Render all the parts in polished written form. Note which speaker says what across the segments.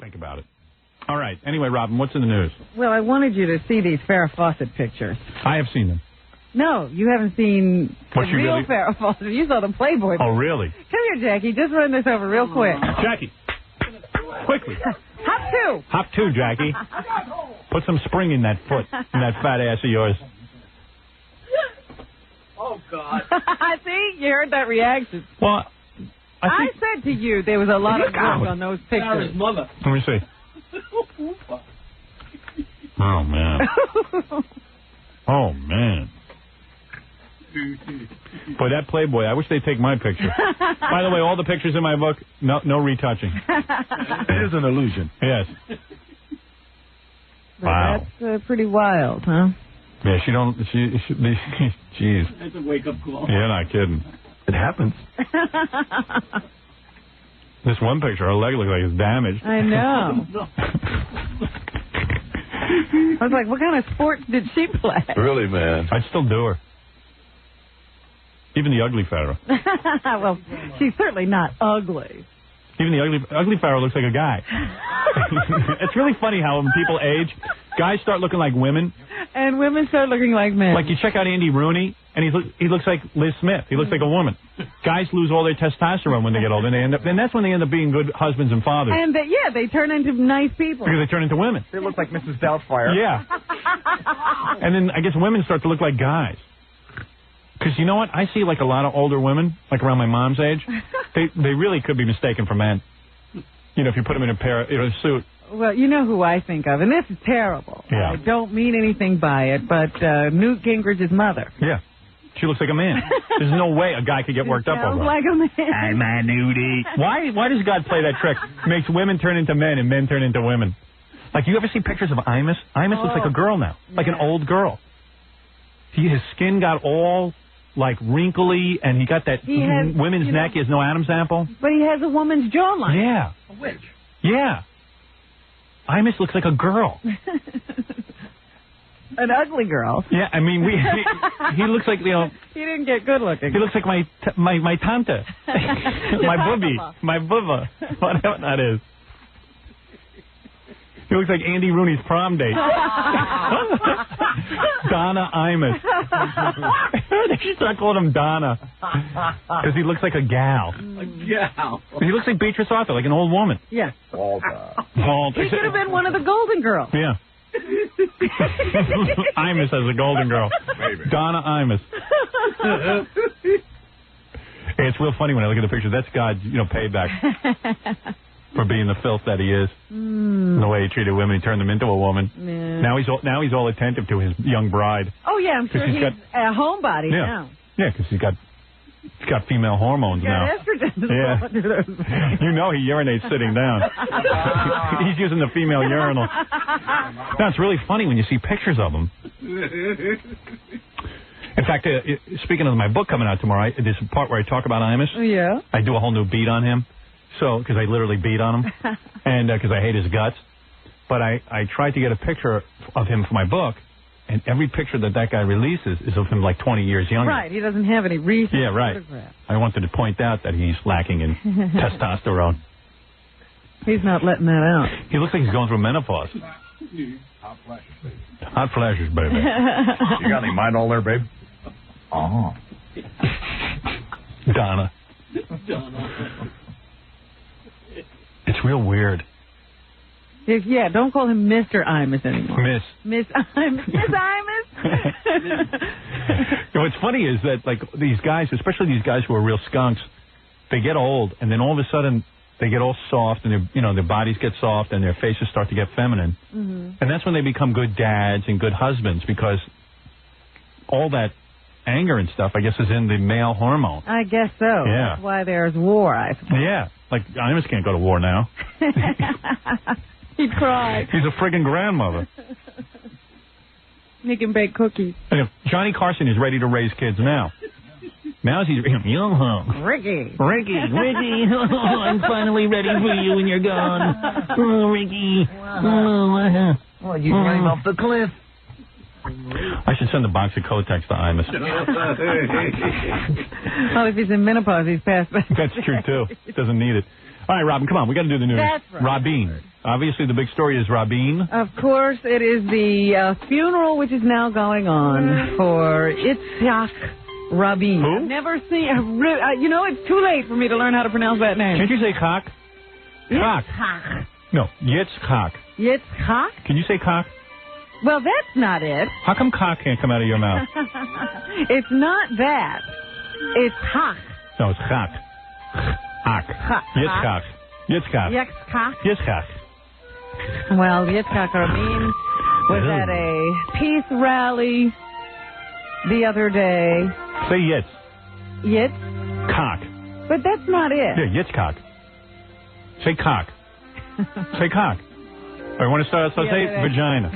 Speaker 1: Think about it. All right. Anyway, Robin, what's in the news?
Speaker 2: Well, I wanted you to see these Farrah Fawcett pictures.
Speaker 1: I have seen them.
Speaker 2: No, you haven't seen the real Farrah Fawcett. You saw the Playboy.
Speaker 1: Oh, really?
Speaker 2: Come here, Jackie. Just run this over real quick.
Speaker 1: Jackie, quickly.
Speaker 2: Hop two.
Speaker 1: Hop two, Jackie. Put some spring in that foot, in that fat ass of yours.
Speaker 3: Oh, God.
Speaker 2: See? You heard that reaction.
Speaker 1: Well,
Speaker 2: I said to you there was a lot of work on those pictures.
Speaker 3: Sarah's mother.
Speaker 1: Let me see. Oh, man. Oh, man. Boy, that Playboy, I wish they'd take my picture. By the way, all the pictures in my book, no retouching. It is an illusion. Yes.
Speaker 2: But
Speaker 1: wow.
Speaker 2: That's pretty wild, huh?
Speaker 1: Yeah, jeez.
Speaker 3: That's a wake-up call.
Speaker 1: You're not kidding. It happens. This one picture, her leg looks like it's damaged.
Speaker 2: I know. I was like, what kind of sport did she play?
Speaker 1: Really, man. I'd still do her. Even the ugly Farrah.
Speaker 2: Well, she's certainly not ugly.
Speaker 1: Even the ugly Farrah looks like a guy. It's really funny how when people age, guys start looking like women.
Speaker 2: And women start looking like men.
Speaker 1: Like you check out Andy Rooney, and he looks like Liz Smith. He looks like a woman. Guys lose all their testosterone when they get older, and that's when they end up being good husbands and fathers.
Speaker 2: And they turn into nice people.
Speaker 1: Because they turn into women.
Speaker 4: They look like Mrs. Doubtfire.
Speaker 1: Yeah. And then I guess women start to look like guys. Because you know what? I see like a lot of older women, like around my mom's age. They really could be mistaken for men. You know, if you put them in a suit.
Speaker 2: Well, you know who I think of, and this is terrible.
Speaker 1: Yeah.
Speaker 2: I don't mean anything by it, but Newt Gingrich's mother.
Speaker 1: Yeah. She looks like a man. There's no way a guy could get worked up over her.
Speaker 2: Sounds like a man.
Speaker 1: I'm a nudie. Why does God play that trick? Makes women turn into men and men turn into women. Like, you ever see pictures of Imus? Imus looks like a girl now. Like an old girl. His skin got all, like, wrinkly, and he got that women's neck. He has no Adam's apple.
Speaker 2: But he has a woman's jawline.
Speaker 1: Yeah.
Speaker 3: A witch.
Speaker 1: Yeah. Imus looks like a girl.
Speaker 2: An ugly girl.
Speaker 1: Yeah, I mean, he looks like, you know...
Speaker 2: He didn't get good looking.
Speaker 1: He looks like my tante. My boobie. My booba. Whatever that is. He looks like Andy Rooney's prom date. Donna Imus. They should start calling him Donna. Because he looks like a gal.
Speaker 3: A gal.
Speaker 1: He looks like Beatrice Arthur, like an old woman.
Speaker 2: Yeah.
Speaker 1: Walter.
Speaker 2: He could have been one of the Golden Girls.
Speaker 1: Yeah. Imus as a Golden Girl. Maybe. Donna Imus. It's real funny when I look at the picture. That's God, payback for being the filth that he is. The way he treated women, he turned them into a woman.
Speaker 2: Yeah.
Speaker 1: Now he's all attentive to his young bride.
Speaker 2: Oh yeah, I'm sure he's a homebody now.
Speaker 1: Yeah, because he's got female hormones now.
Speaker 2: Estrogen.
Speaker 1: Yeah. He urinates sitting down. He's using the female urinal. Now, it's really funny when you see pictures of him. In fact, speaking of my book coming out tomorrow, there's a part where I talk about Imus.
Speaker 2: Yeah.
Speaker 1: I do a whole new beat on him. So, because I literally beat on him. And because I hate his guts. But I tried to get a picture of him for my book. And every picture that guy releases is of him like 20 years younger.
Speaker 2: Right, he doesn't have any recent
Speaker 1: photographs. I wanted to point out that he's lacking in testosterone.
Speaker 2: He's not letting that out.
Speaker 1: He looks like he's going through menopause.
Speaker 4: Hot flashes, baby.
Speaker 1: Hot flashes, baby.
Speaker 4: You got any mind all there, babe? Oh.
Speaker 1: Donna. It's real weird.
Speaker 2: Yeah, don't call him Mr. Imus anymore. Miss Imus. Miss Imus.
Speaker 1: What's funny is that, like, these guys, especially these guys who are real skunks, they get old, and then all of a sudden they get all soft, and their bodies get soft, and their faces start to get feminine. Mm-hmm. And that's when they become good dads and good husbands, because all that anger and stuff, I guess, is in the male hormone.
Speaker 2: I guess so.
Speaker 1: Yeah.
Speaker 2: That's why there's war, I suppose.
Speaker 1: Yeah. Like, Imus can't go to war now.
Speaker 2: He'd cry.
Speaker 1: He's a friggin' grandmother.
Speaker 2: He can bake cookies.
Speaker 1: Johnny Carson is ready to raise kids now. Now he's
Speaker 2: Ricky.
Speaker 1: I'm finally ready for you when you're gone. Oh, Ricky.
Speaker 4: Oh, you climb off the cliff.
Speaker 1: I should send a box of Kotex to Imus.
Speaker 2: Well, if he's in menopause, he's past that.
Speaker 1: That's true, too. Doesn't need it. All right, Robin, come on. We got to do the news.
Speaker 2: That's right.
Speaker 1: Rabin. Obviously, the big story is Rabin.
Speaker 2: Of course, it is the funeral which is now going on for Yitzhak Rabin.
Speaker 1: Who?
Speaker 2: I've never seen... it's too late for me to learn how to pronounce that name.
Speaker 1: Can't you say cock? Cock.
Speaker 2: Yitzhak.
Speaker 1: No, Yitzhak.
Speaker 2: Yitzhak?
Speaker 1: Can you say cock?
Speaker 2: Well, that's not it.
Speaker 1: How come cock can't come out of your mouth?
Speaker 2: It's not that. It's hak.
Speaker 1: No, it's chak. Hak. Yitzhak. Yitzhak.
Speaker 2: Yitzhak.
Speaker 1: Yitzhak.
Speaker 2: Well, Yitzhak Rabin was at a peace rally the other day.
Speaker 1: Say Yitz.
Speaker 2: Yitz?
Speaker 1: Cock.
Speaker 2: But that's not it.
Speaker 1: Yeah, Yitzhak. Say cock. Say cock. I want to start, so say vagina.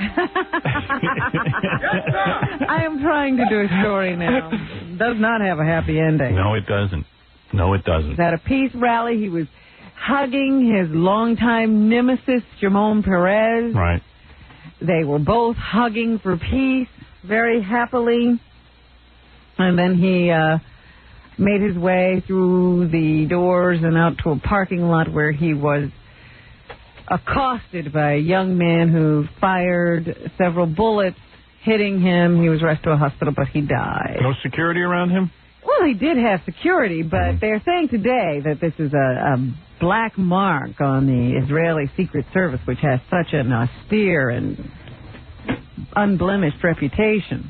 Speaker 2: I am trying to do a story now. Does not have a happy ending.
Speaker 1: No, it doesn't. No, it doesn't.
Speaker 2: He was at a peace rally. He was hugging his longtime nemesis, Shimon Peres.
Speaker 1: Right.
Speaker 2: They were both hugging for peace very happily. And then he made his way through the doors and out to a parking lot where he was accosted by a young man who fired several bullets, hitting him. He was rushed to a hospital, but he died.
Speaker 1: No security around him?
Speaker 2: Well, he did have security, but they're saying today that this is a black mark on the Israeli Secret Service, which has such an austere and unblemished reputation,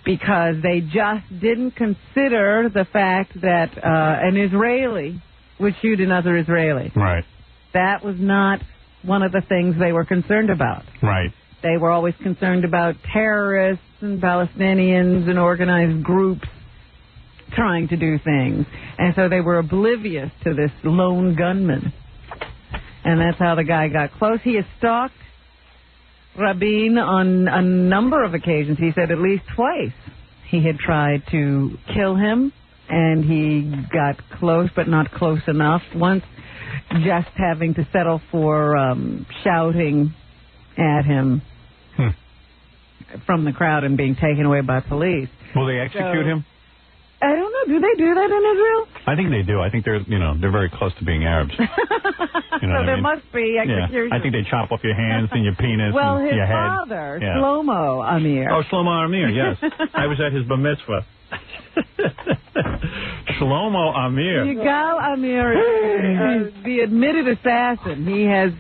Speaker 2: because they just didn't consider the fact that an Israeli would shoot another Israeli.
Speaker 1: Right.
Speaker 2: That was not one of the things they were concerned about.
Speaker 1: Right.
Speaker 2: They were always concerned about terrorists and Palestinians and organized groups trying to do things. And so they were oblivious to this lone gunman. And that's how the guy got close. He has stalked Rabin on a number of occasions. He said at least twice he had tried to kill him, and he got close, but not close enough. Once just having to settle for shouting at him from the crowd and being taken away by police.
Speaker 1: Will they execute him?
Speaker 2: I don't know. Do they do that in Israel?
Speaker 1: I think they do. I think they're very close to being Arabs.
Speaker 2: So there must be execution.
Speaker 1: Yeah. I think they chop off your hands and your penis and your head.
Speaker 2: Well, his father, Shlomo Amir.
Speaker 1: Oh, Shlomo Amir, yes. I was at his bar mitzvah. Shlomo Amir.
Speaker 2: Yigal Amir, the admitted assassin. He has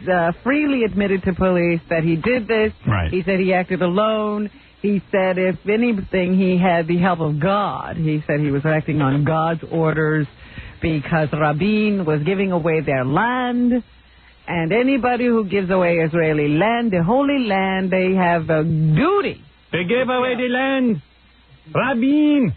Speaker 2: freely admitted to police that he did this.
Speaker 1: Right.
Speaker 2: He said he acted alone. He said, if anything, he had the help of God. He said he was acting on God's orders because Rabin was giving away their land. And anybody who gives away Israeli land, the Holy Land, they have a duty.
Speaker 1: They gave away the land. Rabin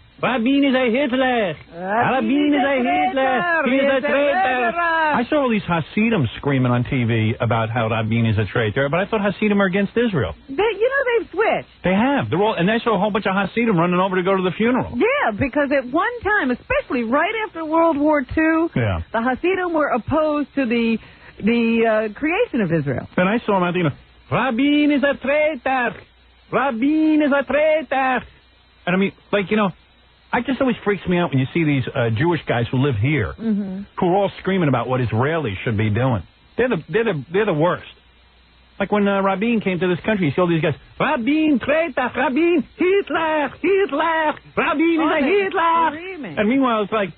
Speaker 1: is a Hitler. Rabin is a Hitler. He is a traitor. I saw all these Hasidim screaming on TV about how Rabin is a traitor, but I thought Hasidim are against Israel.
Speaker 2: They've switched.
Speaker 1: They have. They're all, and I saw a whole bunch of Hasidim running over to go to the funeral.
Speaker 2: Yeah, because at one time, especially right after World War II, the Hasidim were opposed to the creation of Israel.
Speaker 1: And I saw them out there, Rabin is a traitor. Rabin is a traitor. And I mean, it just always freaks me out when you see these Jewish guys who live here, who are all screaming about what Israelis should be doing. They're the worst. Like when Rabin came to this country, you see all these guys, Rabin, traitor, Rabin, Hitler, Rabin is a Hitler.
Speaker 2: Screaming.
Speaker 1: And meanwhile, it's like,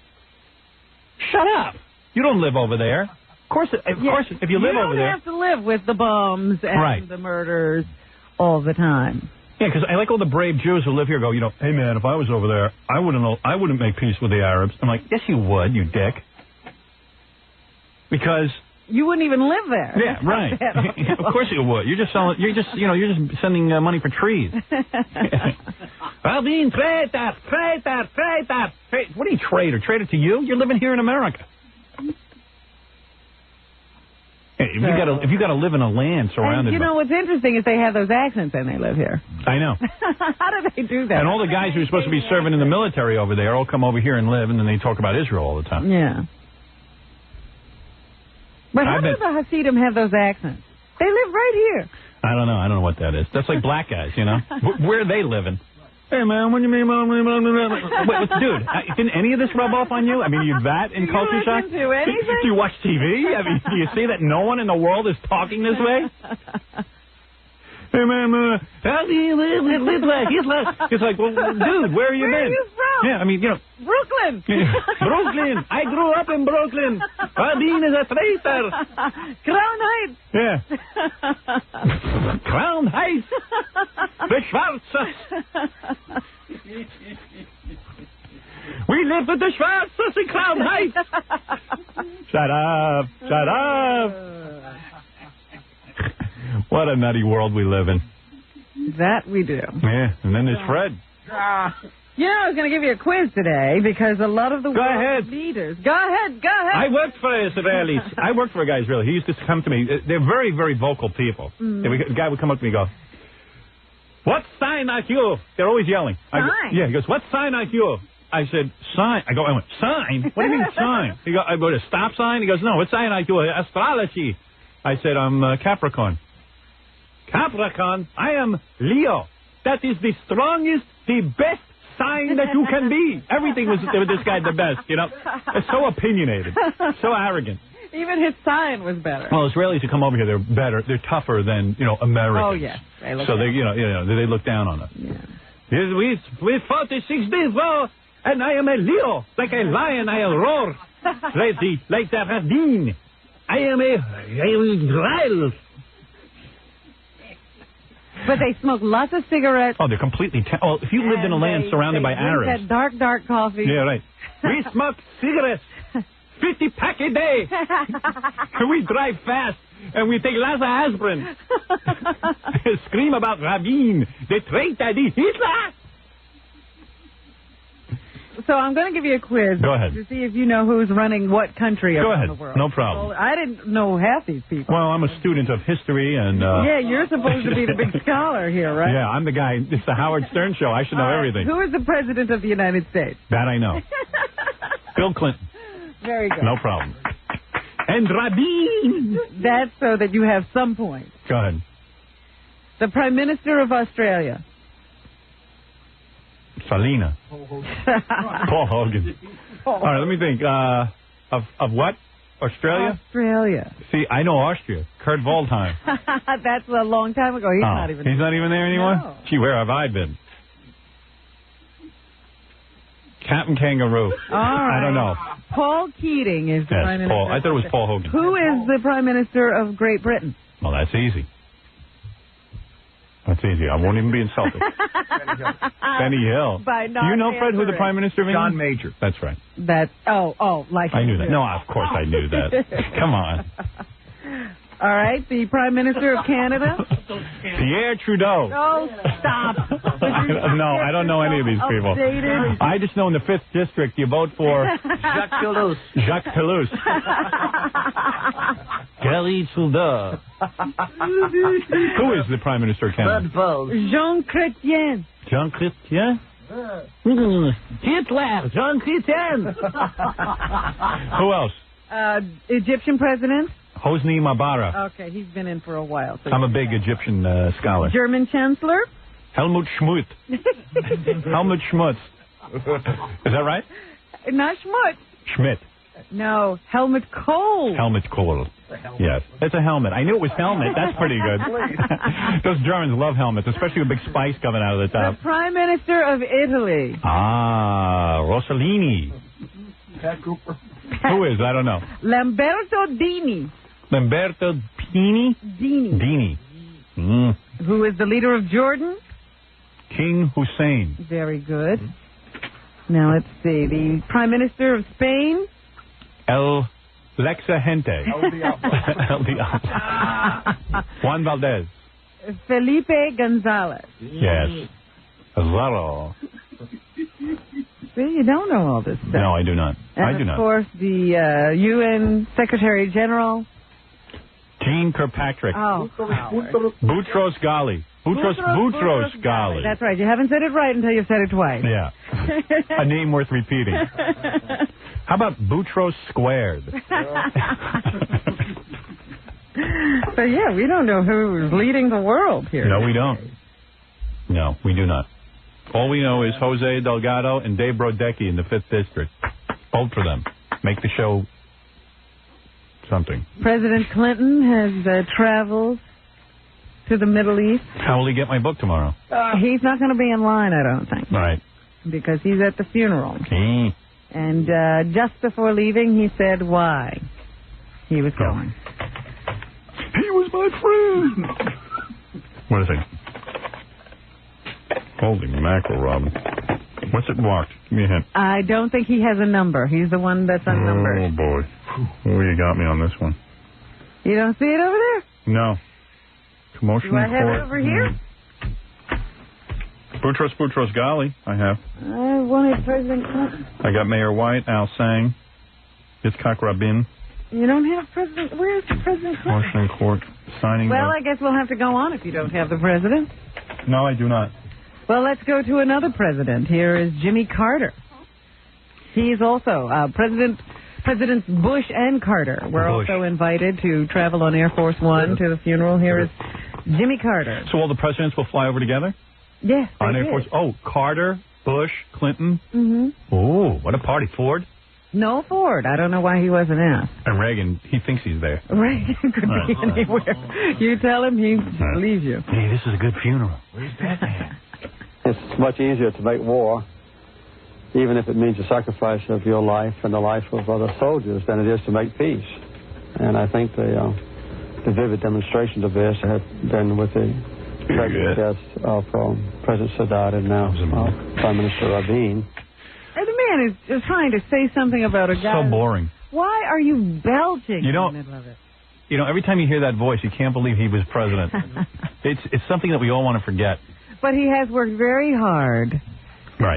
Speaker 1: shut up. You don't live over there. Of course, if you live over there.
Speaker 2: You don't have to live with the bombs and the murders all the time.
Speaker 1: Yeah, because I like all the brave Jews who live here go, hey, man, if I was over there, I wouldn't make peace with the Arabs. I'm like, yes, you would, you dick. Because
Speaker 2: you wouldn't even live there.
Speaker 1: Yeah, right. Of course you would. You're just sending money for trees. Rabin, traitor. What are you, traitor? Traitor to you? You're living here in America. Hey, if you got to live in a land surrounded.
Speaker 2: And what's interesting is they have those accents and they live here.
Speaker 1: I know.
Speaker 2: How do they do that?
Speaker 1: And all the guys who are supposed to be serving in the military over there all come over here and live, and then they talk about Israel all the time.
Speaker 2: Yeah. But how do the Hasidim have those accents? They live right here.
Speaker 1: I don't know what that is. That's like black guys, Where are they living? Hey, man, what do you mean? Wait, dude, didn't any of this rub off on you? I mean, you that in culture shock?
Speaker 2: Do anything?
Speaker 1: Do you watch TV? I mean, do you see that no one in the world is talking this way? Hey, man, it's like, well, dude, where have you been?
Speaker 2: Where are you from?
Speaker 1: Yeah, I mean, you know.
Speaker 2: Brooklyn.
Speaker 1: Brooklyn. I grew up in Brooklyn. Rabin is a traitor.
Speaker 2: Crown Heights.
Speaker 1: Yeah. Crown Heights. The Schwarzes. We live with the Schwarzes in Crown Heights. Shut up. Shut up. What a nutty world we live in.
Speaker 2: That we do.
Speaker 1: Yeah, and then there's Fred.
Speaker 2: You know, I was going to give you a quiz today because a lot of the world's
Speaker 1: ahead.
Speaker 2: leaders... Go ahead.
Speaker 1: I worked for Israelis. I worked for a guy Israeli. He used to come to me. They're very, very vocal people. The guy would come up to me and go, what sign are you? They're always yelling. He goes, what sign are you? I said, sign. I went, sign? What do you mean sign? I go to stop sign? He goes, no, what sign are you? Astrology. I said, I'm Capricorn. Capricorn, I am Leo. That is the strongest, the best sign that you can be. Everything was with this guy the best, you know. It's so opinionated, so arrogant.
Speaker 2: Even his sign was better.
Speaker 1: Well, Israelis who come over here, they're better. They're tougher than, you know, Americans.
Speaker 2: Oh, yes. They look
Speaker 1: they look down on us.
Speaker 2: Yeah.
Speaker 1: We fought the 6 days war, and I am a Leo. Like a lion, I roar. like the Rabin. I am a...
Speaker 2: But they smoke lots of cigarettes.
Speaker 1: Oh, they're completely... if you lived in a land surrounded by Arabs...
Speaker 2: That dark coffee.
Speaker 1: Yeah, right. We smoke cigarettes. 50 pack a day. And we drive fast. And we take lots of aspirin. Scream about Rabin. The traitor, the Hitler.
Speaker 2: So I'm going to give you a quiz.
Speaker 1: Go ahead.
Speaker 2: To see if you know who's running what country around the world.
Speaker 1: No problem.
Speaker 2: Well, I didn't know half these people.
Speaker 1: Well, I'm a student of history and...
Speaker 2: yeah, you're supposed to be the big scholar here, right?
Speaker 1: Yeah, I'm the guy. It's the Howard Stern show. I should know everything.
Speaker 2: Who is the president of the United States?
Speaker 1: That I know. Bill Clinton.
Speaker 2: Very good.
Speaker 1: No problem. And Rabin.
Speaker 2: That's so that you have some points.
Speaker 1: Go ahead.
Speaker 2: The Prime Minister of Australia.
Speaker 1: Salina. Paul Hogan. All right, let me think. Of what? Australia?
Speaker 2: Australia.
Speaker 1: See, I know Austria. Kurt Waldheim.
Speaker 2: That's a long time ago. He's not even
Speaker 1: there anymore?
Speaker 2: No.
Speaker 1: Gee, where have I been? Captain Kangaroo.
Speaker 2: All right.
Speaker 1: I don't know.
Speaker 2: Paul Keating is the Prime Minister.
Speaker 1: I thought it was Paul Hogan.
Speaker 2: Who is the Prime Minister of Great Britain?
Speaker 1: Well, that's easy. That's easy. I won't even be insulted. Benny Hill. Do you know, Fred, who the Prime Minister of England?
Speaker 4: John Major.
Speaker 1: That's right.
Speaker 2: Like
Speaker 1: I knew that. No, of course I knew that. Come on.
Speaker 2: All right, the Prime Minister of Canada?
Speaker 1: Pierre Trudeau.
Speaker 2: Oh, stop.
Speaker 1: No, I don't know any of these people.
Speaker 2: Updated.
Speaker 1: I just know in the 5th District you vote for...
Speaker 3: Jacques Toulouse.
Speaker 1: Jacques Toulouse. Gary Trudeau. Who is the Prime Minister of Canada?
Speaker 2: Jean Chrétien.
Speaker 1: Jean Chrétien? Hitler. Jean Chrétien. Who else?
Speaker 2: Egyptian President?
Speaker 1: Hosni Mubarak.
Speaker 2: Okay, he's been in for a while. So
Speaker 1: I'm a big Egyptian scholar.
Speaker 2: German Chancellor?
Speaker 1: Helmut Schmidt. Helmut Schmutz. Is that right?
Speaker 2: Not Schmutz.
Speaker 1: Schmidt.
Speaker 2: No, Helmut Kohl.
Speaker 1: Helmut Kohl. Yes. It's a helmet. I knew it was helmet. That's pretty good. Those Germans love helmets, especially with big spice coming out of the top.
Speaker 2: The Prime Minister of Italy.
Speaker 1: Ah, Rossellini. Who is? I don't know.
Speaker 2: Lamberto Dini.
Speaker 1: Lamberto Pini?
Speaker 2: Dini.
Speaker 1: Mm.
Speaker 2: Who is the leader of Jordan?
Speaker 1: King Hussein.
Speaker 2: Very good. Now let's see. The Prime Minister of Spain?
Speaker 1: El Lexa Gente. El Diablo. Juan Valdez.
Speaker 2: Felipe Gonzalez.
Speaker 1: Yes. Zorro.
Speaker 2: See, you don't know all this stuff.
Speaker 1: No, I do not.
Speaker 2: And
Speaker 1: I do not.
Speaker 2: Of course, the UN Secretary General.
Speaker 1: Jean Kirkpatrick.
Speaker 2: Oh,
Speaker 1: Boutros Ghali. Boutros Ghali.
Speaker 2: That's right. You haven't said it right until you've said it twice.
Speaker 1: Yeah. A name worth repeating. How about Boutros Squared?
Speaker 2: So, yeah, we don't know who's leading the world here.
Speaker 1: No, we don't. No, we do not. All we know is Jose Delgado and Dave Brodecki in the 5th District. Vote for them. Make the show something.
Speaker 2: President Clinton has traveled to the Middle East.
Speaker 1: How will he get my book tomorrow?
Speaker 2: He's not going to be in line, I don't think.
Speaker 1: Right.
Speaker 2: Because he's at the funeral. And just before leaving, he said why he was going.
Speaker 1: He was my friend. What is it? Holy mackerel, Robin. What's it marked? Give me a hint.
Speaker 2: I don't think he has a number. He's the one that's unnumbered.
Speaker 1: Oh, boy. Oh, you got me on this one.
Speaker 2: You don't see it over there?
Speaker 1: No. Commotion
Speaker 2: Do I
Speaker 1: in
Speaker 2: have
Speaker 1: court.
Speaker 2: it over here?
Speaker 1: Boutros Ghali, I have.
Speaker 2: I wanted President Clinton.
Speaker 1: I got Mayor White, Al Sang, Yitzhak Rabin.
Speaker 2: You don't have President... Where's President Clinton?
Speaker 1: Washington Court, signing...
Speaker 2: Well, I guess we'll have to go on if you don't have the president.
Speaker 1: No, I do not.
Speaker 2: Well, let's go to another president. Here is Jimmy Carter. He's also Presidents Bush and Carter were also invited to travel on Air Force One to the funeral. Here is Jimmy Carter.
Speaker 1: So all the presidents will fly over together?
Speaker 2: Yes,
Speaker 1: on Air Force. Oh, Carter, Bush, Clinton. Mm-hmm. Oh, what a party. Ford?
Speaker 2: No, Ford. I don't know why he wasn't asked.
Speaker 1: And Reagan, he thinks he's there.
Speaker 2: Reagan could be anywhere. You tell him, he believes you.
Speaker 1: Hey, this is a good funeral. Where's that man?
Speaker 5: It's much easier to make war, even if it means a sacrifice of your life and the life of other soldiers, than it is to make peace. And I think the vivid demonstrations of this have been with the tragic deaths of President Sadat and now Prime Minister Rabin.
Speaker 2: And the man is trying to say something about a guy.
Speaker 1: So boring.
Speaker 2: Why are you belching in the middle of it?
Speaker 1: You know, every time you hear that voice, you can't believe he was president. It's something that we all want to forget.
Speaker 2: But he has worked very hard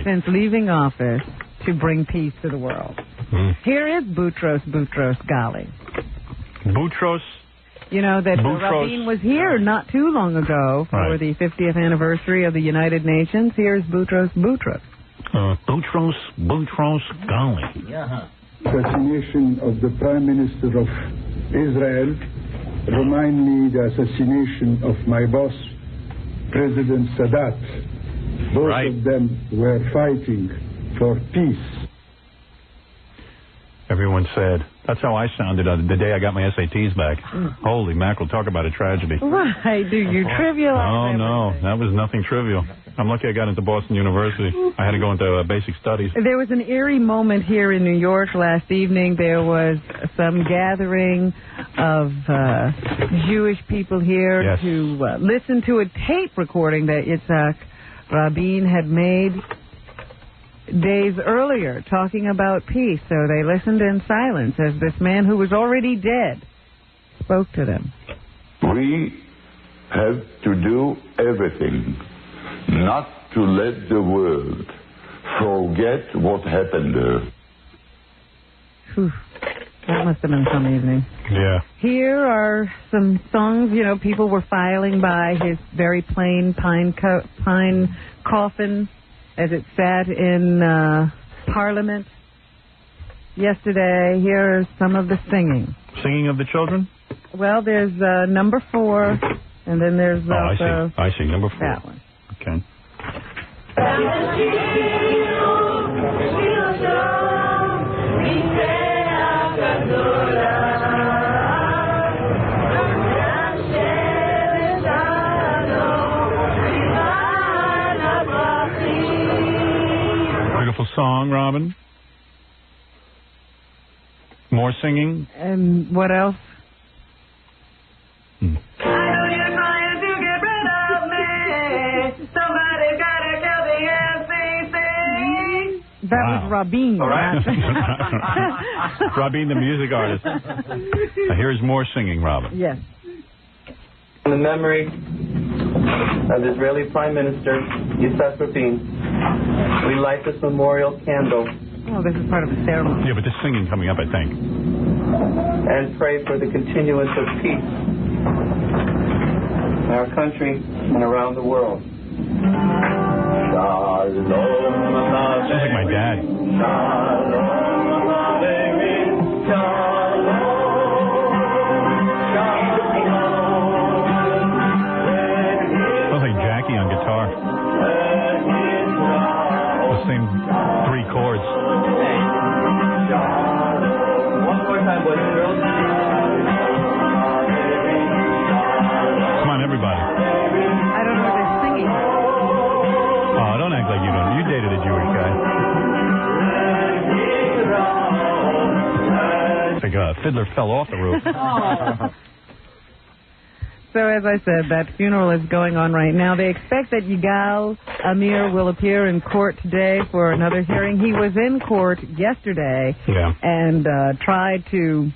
Speaker 2: since leaving office to bring peace to the world. Here is Boutros Ghali.
Speaker 1: Boutros?
Speaker 2: You know that Rabin was here not too long ago for the 50th anniversary of the United Nations. Here's Boutros.
Speaker 1: Boutros Ghali.
Speaker 6: Assassination of the Prime Minister of Israel remind me the assassination of my boss, President Sadat. Both of them were fighting for peace.
Speaker 1: Everyone said. That's how I sounded the day I got my SATs back. Holy mackerel, talk about a tragedy.
Speaker 2: Why do you trivialize
Speaker 1: everything? No, that was nothing trivial. I'm lucky I got into Boston University. I had to go into basic studies.
Speaker 2: There was an eerie moment here in New York last evening. There was some gathering of Jewish people here to listen to a tape recording that Yitzhak Rabin had made days earlier talking about peace. So they listened in silence as this man who was already dead spoke to them.
Speaker 7: We have to do everything not to let the world forget what happened there.
Speaker 2: Whew. That must have been some evening.
Speaker 1: Yeah.
Speaker 2: Here are some songs. You know, people were filing by his very plain pine coffin as it sat in Parliament yesterday. Here are some of the singing.
Speaker 1: Singing of the children?
Speaker 2: Well, there's number 4, and then there's also
Speaker 1: I see. Number 4.
Speaker 2: That one.
Speaker 1: Okay. Beautiful song, Robin. More singing.
Speaker 2: And what else? That was Rabin.
Speaker 1: Rabin, the music artist. Here's more singing, Robin.
Speaker 2: Yes.
Speaker 8: In the memory of Israeli Prime Minister Yitzhak Rabin, we light this memorial candle.
Speaker 2: Oh, this is part of the ceremony.
Speaker 1: Yeah, but there's singing coming up, I think.
Speaker 8: And pray for the continuance of peace in our country and around the world.
Speaker 1: Sounds like my dad. Sounds like Jackie on guitar. everybody.
Speaker 2: I don't know what they're singing.
Speaker 1: Oh, don't act like you don't. You dated a Jewish guy. It's like a fiddler fell off the roof.
Speaker 2: So, as I said, that funeral is going on right now. They expect that Yigal Amir will appear in court today for another hearing. He was in court yesterday and tried to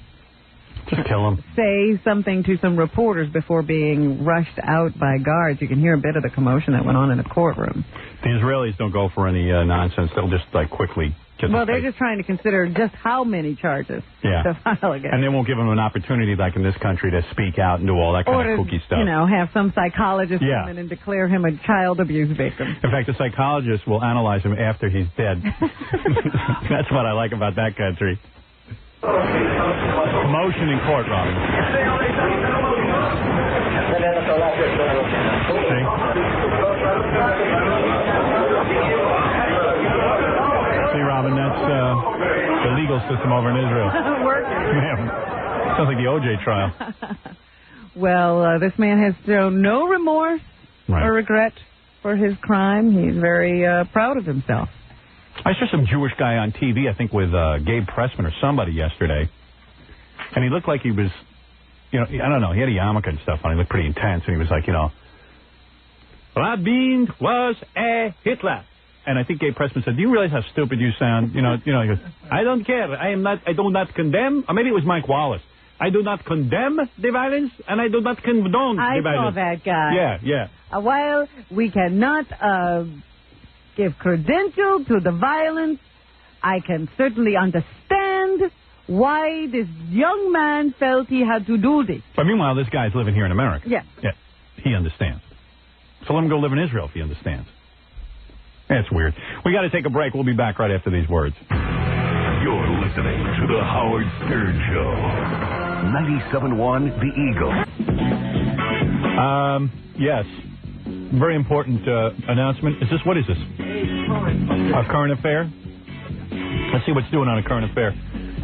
Speaker 1: just kill him.
Speaker 2: Say something to some reporters before being rushed out by guards. You can hear a bit of the commotion that went on in the courtroom.
Speaker 1: The Israelis don't go for any nonsense. They'll just, quickly get
Speaker 2: Well, they're just trying to consider just how many charges to file against.
Speaker 1: And they won't give them an opportunity, like in this country, to speak out and do all that kind of kooky stuff.
Speaker 2: Have some psychologist come in and declare him a child abuse victim.
Speaker 1: In fact, the psychologist will analyze him after he's dead. That's what I like about that country. Commotion in court, Robin. See, Robin, that's the legal system over in Israel. Yeah. Sounds like the O.J. trial.
Speaker 2: Well, this man has shown no remorse or regret for his crime. He's very proud of himself.
Speaker 1: I saw some Jewish guy on TV, I think with Gabe Pressman or somebody yesterday. And he looked like he was, I don't know, he had a yarmulke and stuff on. He looked pretty intense. And he was like, Rabin was a Hitler. And I think Gabe Pressman said, do you realize how stupid you sound? He goes, I don't care. I do not condemn. Or maybe it was Mike Wallace. I do not condemn the violence, and I do not condone the violence.
Speaker 2: I saw that guy.
Speaker 1: Yeah.
Speaker 2: While we cannot give credential to the violence, I can certainly understand why this young man felt he had to do this.
Speaker 1: But meanwhile, this guy's living here in America.
Speaker 2: Yeah.
Speaker 1: He understands. So let him go live in Israel if he understands. That's weird. We got to take a break. We'll be back right after these words.
Speaker 9: You're listening to The Howard Stern Show. 97.1 The Eagle.
Speaker 1: Yes. Very important announcement. What is this? A current affair? Let's see what's doing on a current affair.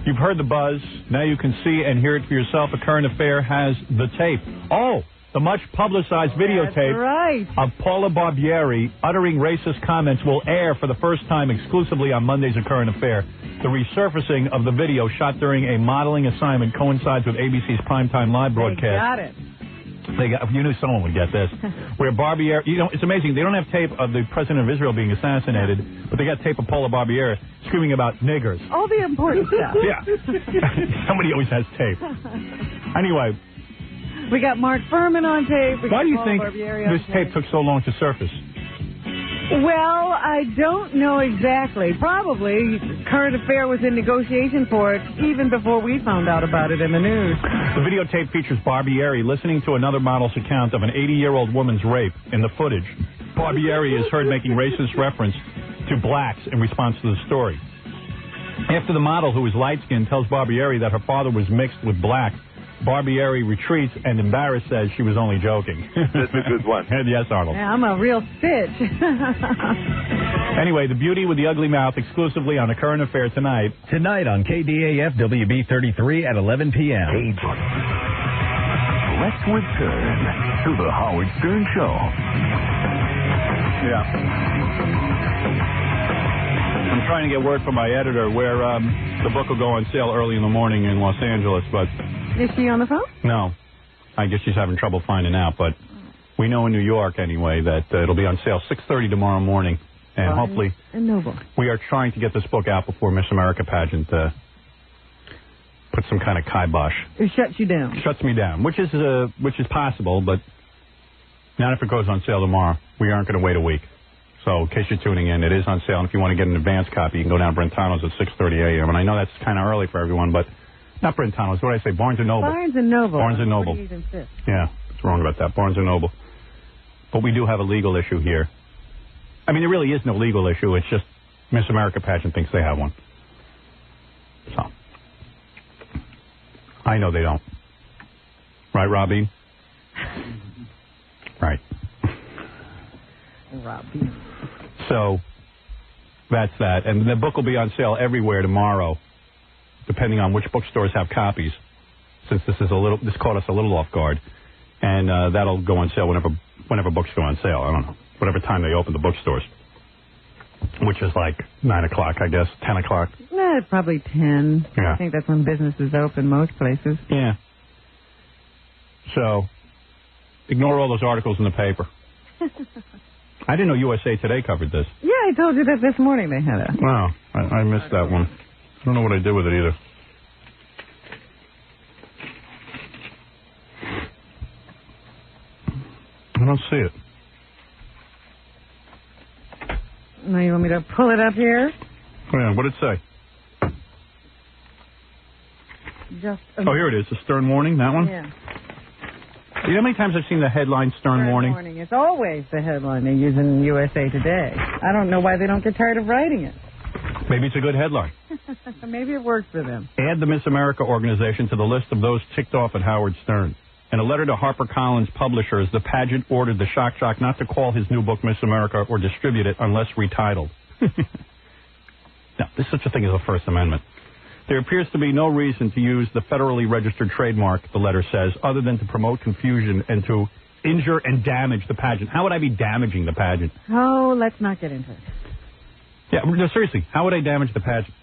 Speaker 1: You've heard the buzz. Now you can see and hear it for yourself. A current affair has the tape. Oh, the much-publicized videotape of Paula Barbieri uttering racist comments will air for the first time exclusively on Monday's A Current Affair. The resurfacing of the video shot during a modeling assignment coincides with ABC's primetime live broadcast.
Speaker 2: They got it.
Speaker 1: You knew someone would get this. Where Barbieri, it's amazing. They don't have tape of the president of Israel being assassinated, but they got tape of Paula Barbieri screaming about niggers.
Speaker 2: All the important stuff.
Speaker 1: Yeah. Somebody always has tape. Anyway.
Speaker 2: We got Mark Furman on tape.
Speaker 1: Why do you think this tape took so long to surface?
Speaker 2: Well, I don't know exactly. Probably Current Affair was in negotiation for it even before we found out about it in the news.
Speaker 1: The videotape features Barbieri listening to another model's account of an 80-year-old woman's rape. In the footage, Barbieri is heard making racist reference to blacks in response to the story. After the model, who is light-skinned, tells Barbieri that her father was mixed with black, Barbieri retreats and embarrassed says she was only joking.
Speaker 10: That's a good one.
Speaker 1: Yes, Arnold.
Speaker 2: Yeah, I'm a real stitch.
Speaker 1: Anyway, the beauty with the ugly mouth exclusively on A Current Affair tonight.
Speaker 11: Tonight on KDAF WB33 at 11 p.m.
Speaker 9: Let's return to The Howard Stern Show.
Speaker 1: Yeah. I'm trying to get word from my editor where the book will go on sale early in the morning in Los Angeles, but...
Speaker 2: Is she on the phone?
Speaker 1: No. I guess she's having trouble finding out, but we know in New York, anyway, that it'll be on sale 6:30 tomorrow morning, and hopefully we are trying to get this book out before Miss America pageant puts some kind of kibosh.
Speaker 2: It shuts you down.
Speaker 1: Shuts me down, which is possible, but not if it goes on sale tomorrow. We aren't going to wait a week. So in case you're tuning in, it is on sale, and if you want to get an advance copy, you can go down to Brentano's at 6:30 a.m. And I know that's kind of early for everyone, but not Brentano's. What did I say? Barnes & Noble.
Speaker 2: Barnes & Noble.
Speaker 1: Barnes & Noble. Yeah, what's wrong about that? Barnes & Noble. But we do have a legal issue here. I mean, there really is no legal issue. It's just Miss America pageant thinks they have one. So. I know they don't. Right, Robin? Right.
Speaker 2: Robin.
Speaker 1: So, that's that. And the book will be on sale everywhere tomorrow, depending on which bookstores have copies, since this caught us a little off guard. And that'll go on sale whenever books go on sale. I don't know. Whatever time they open the bookstores. Which is like 9 o'clock, I guess. 10 o'clock.
Speaker 2: Probably 10.
Speaker 1: Yeah.
Speaker 2: I think that's when businesses open most places.
Speaker 1: Yeah. So, ignore all those articles in the paper. I didn't know USA Today covered this.
Speaker 2: Yeah, I told you that this morning they had it.
Speaker 1: Wow, I missed that one. I don't know what I did with it either. I don't see it.
Speaker 2: Now you want me to pull it up here?
Speaker 1: Yeah, what did it say? Oh, here it is. The Stern Warning, that one?
Speaker 2: Yeah.
Speaker 1: You know how many times I've seen the headline Stern Warning?
Speaker 2: It's always the headline they use in USA Today. I don't know why they don't get tired of writing it.
Speaker 1: Maybe it's a good headline.
Speaker 2: Maybe it works for them.
Speaker 1: Add the Miss America organization to the list of those ticked off at Howard Stern. In a letter to HarperCollins publishers, the pageant ordered the shock jock not to call his new book Miss America or distribute it unless retitled. Now, there's such a thing as a First Amendment. There appears to be no reason to use the federally registered trademark, the letter says, other than to promote confusion and to injure and damage the pageant. How would I be damaging the pageant?
Speaker 2: Oh, let's not get into it.
Speaker 1: Yeah, no, seriously, how would I damage the pageant?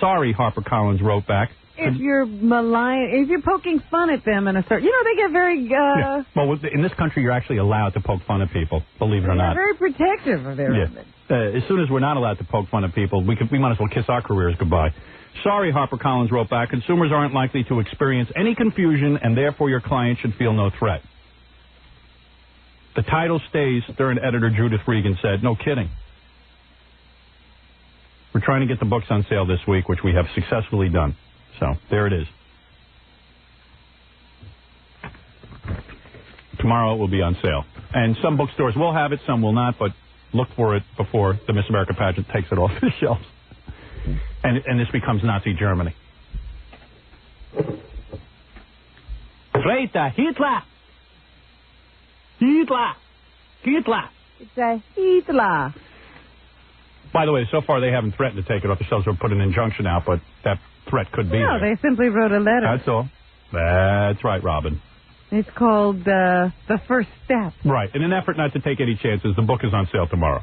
Speaker 1: Sorry, HarperCollins wrote back.
Speaker 2: If you're if you're poking fun at them in a certain, they get very,
Speaker 1: yeah. Well, in this country, you're actually allowed to poke fun at people, believe it or not.
Speaker 2: They're very protective of their image.
Speaker 1: As soon as we're not allowed to poke fun at people, we might as well kiss our careers goodbye. Sorry, HarperCollins wrote back, consumers aren't likely to experience any confusion, and therefore your client should feel no threat. The title stays, Stern editor Judith Regan said, no kidding. We're trying to get the books on sale this week, which we have successfully done. So, there it is. Tomorrow it will be on sale. And some bookstores will have it, some will not, but look for it before the Miss America pageant takes it off the shelves. And this becomes Nazi Germany. Freita, Hitler! Hitler! Hitler!
Speaker 2: It's a Hitler.
Speaker 1: By the way, so far they haven't threatened to take it off the shelves or put an injunction out, but that threat could be
Speaker 2: No,
Speaker 1: there.
Speaker 2: they simply wrote a letter.
Speaker 1: That's all. That's right, Robin.
Speaker 2: It's called The First Step.
Speaker 1: Right. In an effort not to take any chances, the book is on sale tomorrow.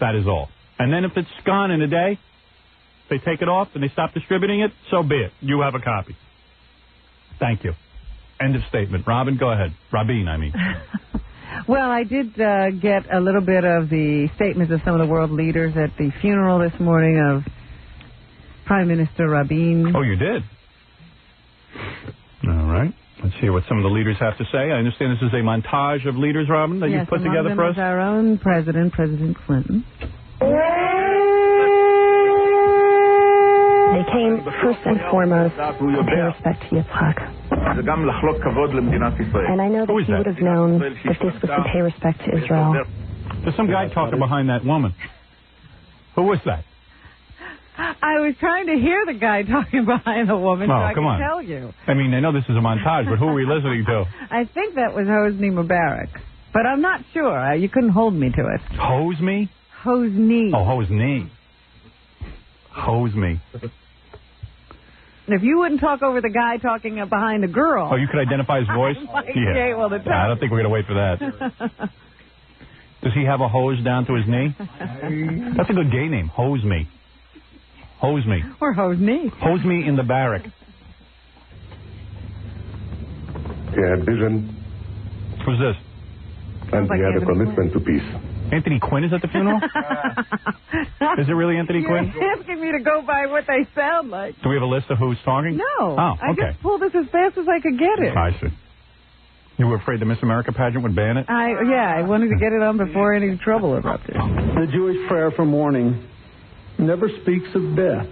Speaker 1: That is all. And then if it's gone in a day, they take it off and they stop distributing it, so be it. You have a copy. Thank you. End of statement. Robin, go ahead. Rabin, I mean.
Speaker 2: Well, I did get a little bit of the statements of some of the world leaders at the funeral this morning of Prime Minister Rabin.
Speaker 1: Oh, you did? All right. Let's hear what some of the leaders have to say. I understand this is a montage of leaders, Robin, that you put together for us?
Speaker 2: Yes, our own president, President Clinton.
Speaker 10: They came first and foremost to pay respect to Yitzhak. And I know that he would have known that this was to pay respect to Israel.
Speaker 1: There's some guy talking behind that woman. Who was that?
Speaker 2: I was trying to hear the guy talking behind the woman, so I can tell you.
Speaker 1: I mean, I know this is a montage, but who are we listening to?
Speaker 2: I think that was Hosni Mubarak, but I'm not sure. You couldn't hold me to it.
Speaker 1: Hose me?
Speaker 2: Hosni.
Speaker 1: Oh, Hosni. Hose me.
Speaker 2: If you wouldn't talk over the guy talking behind the girl.
Speaker 1: Oh, you could identify his voice?
Speaker 2: Yeah. Well,
Speaker 1: I don't think we're going to wait for that. Does he have a hose down to his knee? That's a good gay name. Hose me. Hose me.
Speaker 2: Or hose me.
Speaker 1: Hose me in the barrack.
Speaker 12: He had vision.
Speaker 1: Who's this?
Speaker 12: And he had a commitment to peace.
Speaker 1: Anthony Quinn is at the funeral? Is it really Anthony Quinn?
Speaker 2: You're asking me to go by what they sound like.
Speaker 1: Do we have a list of who's talking?
Speaker 2: No.
Speaker 1: Oh, okay.
Speaker 2: I just pulled this as fast as I could get it.
Speaker 1: I see. You were afraid the Miss America pageant would ban it?
Speaker 2: I wanted to get it on before any trouble erupted.
Speaker 5: The Jewish prayer for mourning never speaks of death,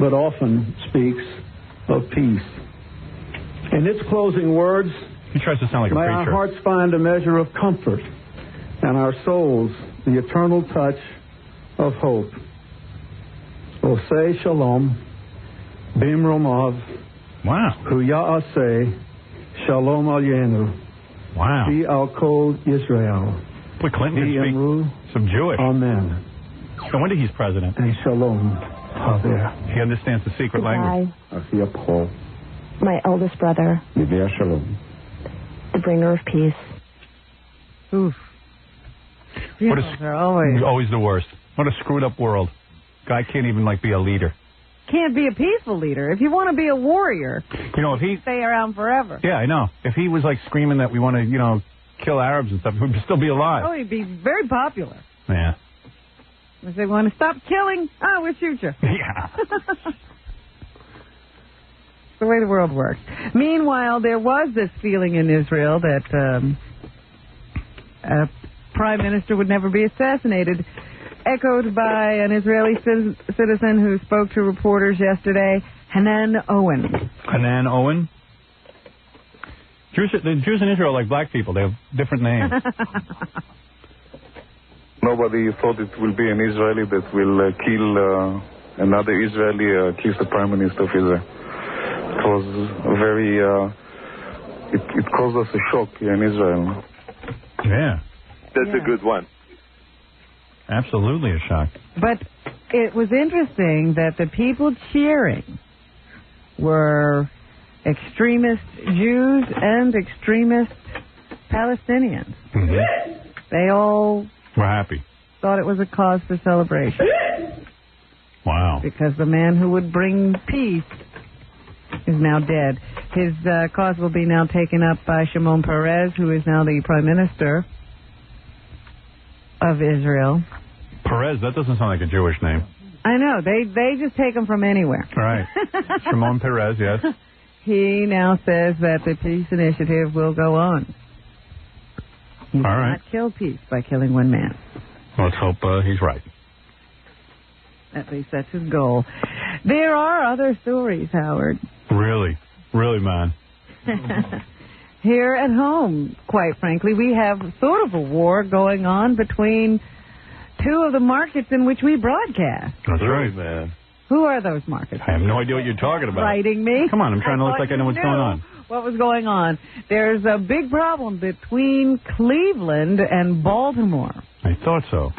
Speaker 5: but often speaks of peace. In its closing words,
Speaker 1: he tries to sound like a preacher.
Speaker 5: May our hearts find a measure of comfort, and our souls the eternal touch of hope. Osei Shalom, Bimromav,
Speaker 1: wow.
Speaker 5: Hu Ya'aseh, Shalom Alyenu.
Speaker 1: Wow.
Speaker 5: Be al Kol Yisrael.
Speaker 1: Boy, Clinton can speak some Jewish.
Speaker 5: Amen.
Speaker 1: No wonder he's president.
Speaker 5: And Shalom.
Speaker 1: He understands the secret language.
Speaker 10: my eldest brother, the bringer of peace.
Speaker 2: Oof. Funerals are always
Speaker 1: the worst. What a screwed up world. Guy can't even, be a leader.
Speaker 2: Can't be a peaceful leader. If you want to be a warrior,
Speaker 1: if he
Speaker 2: stay around forever.
Speaker 1: Yeah, I know. If he was, screaming that we want to, kill Arabs and stuff, he would still be alive.
Speaker 2: Oh, he'd be very popular.
Speaker 1: Yeah.
Speaker 2: If they want to stop killing, we'll shoot you.
Speaker 1: Yeah.
Speaker 2: The way the world works. Meanwhile, there was this feeling in Israel that a prime minister would never be assassinated, echoed by an Israeli citizen who spoke to reporters yesterday, Hanan Owen.
Speaker 1: Hanan Owen? The Jews in Israel are like black people. They have different names.
Speaker 13: Nobody thought it will be an Israeli that will kill another Israeli, at least the prime minister of Israel. It was very, it caused us a shock here in Israel.
Speaker 1: Yeah.
Speaker 14: That's a good one.
Speaker 1: Absolutely a shock.
Speaker 2: But it was interesting that the people cheering were extremist Jews and extremist Palestinians.
Speaker 1: Mm-hmm.
Speaker 2: They all
Speaker 1: were happy.
Speaker 2: Thought it was a cause for celebration.
Speaker 1: Wow.
Speaker 2: Because the man who would bring peace is now dead. His cause will be now taken up by Shimon Peres, who is now the prime minister of Israel.
Speaker 1: Perez, that doesn't sound like a Jewish name.
Speaker 2: I know. They just take them from anywhere.
Speaker 1: Right. Shimon Peres, yes.
Speaker 2: He now says that the peace initiative will go on. He will not kill peace by killing one man.
Speaker 1: Let's hope he's right.
Speaker 2: At least that's his goal. There are other stories, Howard.
Speaker 1: Really? Really, man?
Speaker 2: Here at home, quite frankly, we have sort of a war going on between two of the markets in which we broadcast.
Speaker 1: That's right, man.
Speaker 2: Who are those markets?
Speaker 1: I have no idea what you're talking about.
Speaker 2: Writing me?
Speaker 1: Come on, I'm trying to look like I know what's going on.
Speaker 2: What was going on? There's a big problem between Cleveland and Baltimore.
Speaker 1: I thought so.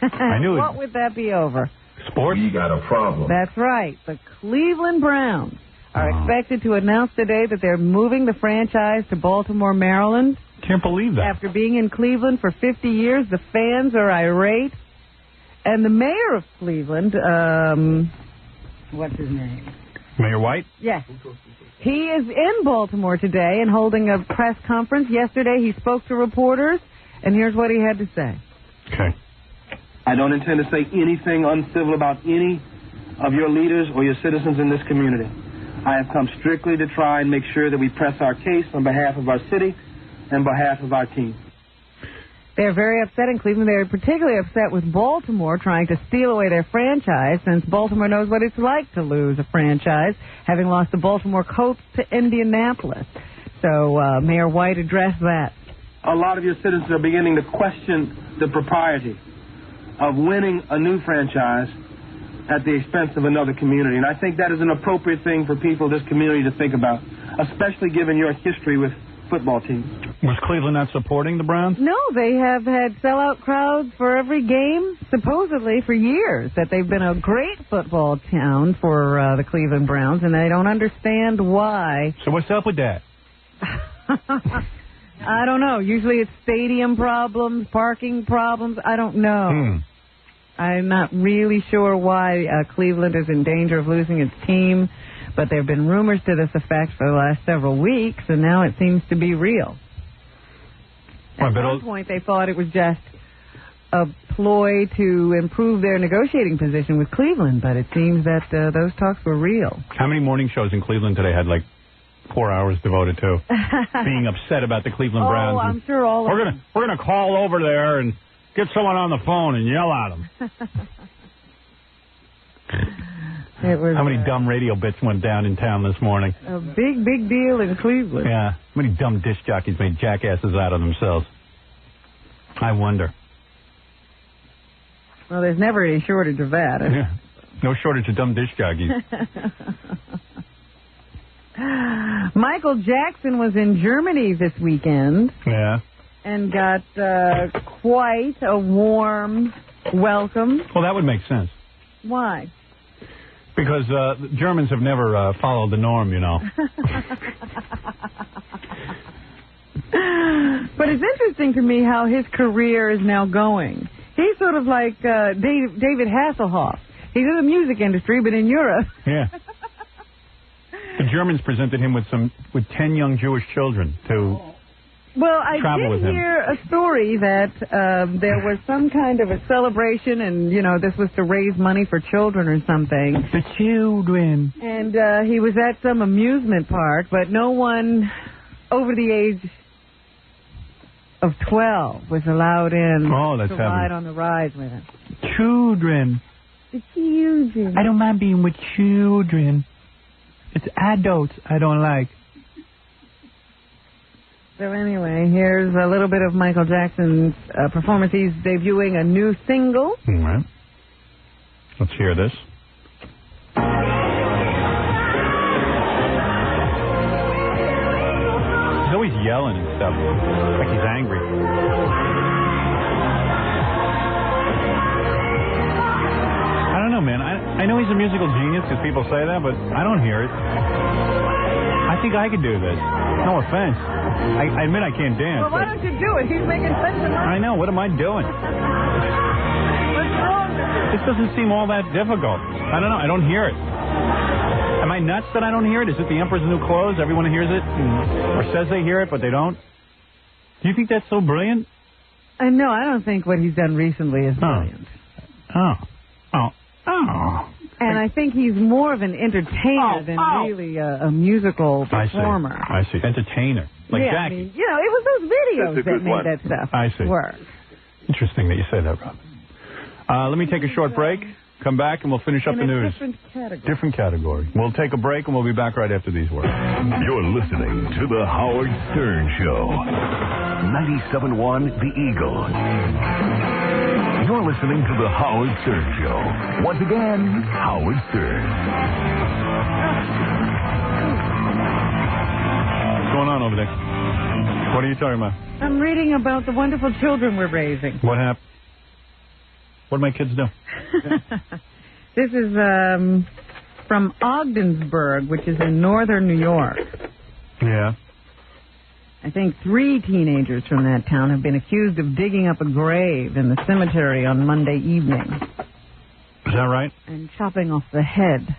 Speaker 1: I knew it.
Speaker 2: What would that be over?
Speaker 1: Sports?
Speaker 7: You got a problem.
Speaker 2: That's right. The Cleveland Browns are expected to announce today that they're moving the franchise to Baltimore, Maryland.
Speaker 1: Can't believe that.
Speaker 2: After being in Cleveland for 50 years, the fans are irate. And the mayor of Cleveland, what's his name?
Speaker 1: Mayor White?
Speaker 2: Yes. He is in Baltimore today and holding a press conference. Yesterday he spoke to reporters, and here's what he had to say.
Speaker 1: Okay.
Speaker 15: I don't intend to say anything uncivil about any of your leaders or your citizens in this community. I have come strictly to try and make sure that we press our case on behalf of our city and behalf of our team.
Speaker 2: They're very upset in Cleveland. They're particularly upset with Baltimore trying to steal away their franchise, since Baltimore knows what it's like to lose a franchise, having lost the Baltimore Colts to Indianapolis. So Mayor White addressed that.
Speaker 15: A lot of your citizens are beginning to question the propriety of winning a new franchise at the expense of another community. And I think that is an appropriate thing for people of this community to think about, especially given your history with football teams.
Speaker 1: Was Cleveland not supporting the Browns?
Speaker 2: No, they have had sellout crowds for every game, supposedly for years, that they've been a great football town for the Cleveland Browns, and they don't understand why.
Speaker 1: So what's up with that?
Speaker 2: I don't know. Usually it's stadium problems, parking problems. I don't know. I'm not really sure why Cleveland is in danger of losing its team, but there have been rumors to this effect for the last several weeks, and now it seems to be real. At one point, they thought it was just a ploy to improve their negotiating position with Cleveland, but it seems that those talks were real.
Speaker 1: How many morning shows in Cleveland today had, 4 hours devoted to being upset about the Cleveland Browns?
Speaker 2: Oh, I'm sure all of them.
Speaker 1: We're gonna call over there and get someone on the phone and yell at them. How many dumb radio bits went down in town this morning?
Speaker 2: A big, big deal in Cleveland.
Speaker 1: Yeah. How many dumb disc jockeys made jackasses out of themselves? I wonder.
Speaker 2: Well, there's never any shortage of that.
Speaker 1: Yeah. No shortage of dumb disc jockeys.
Speaker 2: Michael Jackson was in Germany this weekend.
Speaker 1: Yeah.
Speaker 2: And got quite a warm welcome.
Speaker 1: Well, that would make sense.
Speaker 2: Why?
Speaker 1: Because Germans have never followed the norm, you know.
Speaker 2: But it's interesting to me how his career is now going. He's sort of like David Hasselhoff. He's in the music industry, but in Europe.
Speaker 1: Yeah. The Germans presented him with 10 young Jewish children to travel with him.
Speaker 2: I did hear a story that there was some kind of a celebration, and, you know, this was to raise money for children or something.
Speaker 1: The children.
Speaker 2: And he was at some amusement park, but no one over the age of 12 was allowed in to ride on the rides with him.
Speaker 1: Children.
Speaker 2: The children.
Speaker 1: I don't mind being with children. It's adults I don't like.
Speaker 2: So anyway, here's a little bit of Michael Jackson's performance. He's debuting a new single.
Speaker 1: All right. Let's hear this. He's always yelling and stuff, like he's angry. I don't know, man. I know he's a musical genius because people say that, but I don't hear it. I think I could do this. No offense. I admit I can't dance.
Speaker 2: Well, why don't you do it? He's making sense of it.
Speaker 1: I know. What am I doing?
Speaker 2: What's wrong with you?
Speaker 1: This doesn't seem all that difficult. I don't know. I don't hear it. Am I nuts that I don't hear it? Is it the Emperor's New Clothes? Everyone hears it or says they hear it, but they don't? Do you think that's so brilliant?
Speaker 2: No, I don't think what he's done recently is brilliant.
Speaker 1: Oh.
Speaker 2: And I think he's more of an entertainer than really a musical performer.
Speaker 1: I see. Entertainer. Like Jackie.
Speaker 2: I mean, you know, it was those videos that made that stuff work.
Speaker 1: Interesting that you say that, Rob. Let me take a short break. Come back and we'll finish up the news. Different category. We'll take a break and we'll be back right after these words.
Speaker 9: You're listening to The Howard Stern Show. 97.1 The Eagle. You're listening to The Howard Stern Show. Once again, Howard Stern.
Speaker 1: What's going on over there? What are you talking about?
Speaker 2: I'm reading about the wonderful children we're raising.
Speaker 1: What happened? What do my kids do?
Speaker 2: This is from Ogdensburg, which is in northern New York.
Speaker 1: Yeah.
Speaker 2: I think 3 teenagers from that town have been accused of digging up a grave in the cemetery on Monday evening.
Speaker 1: Is that right?
Speaker 2: And chopping off the head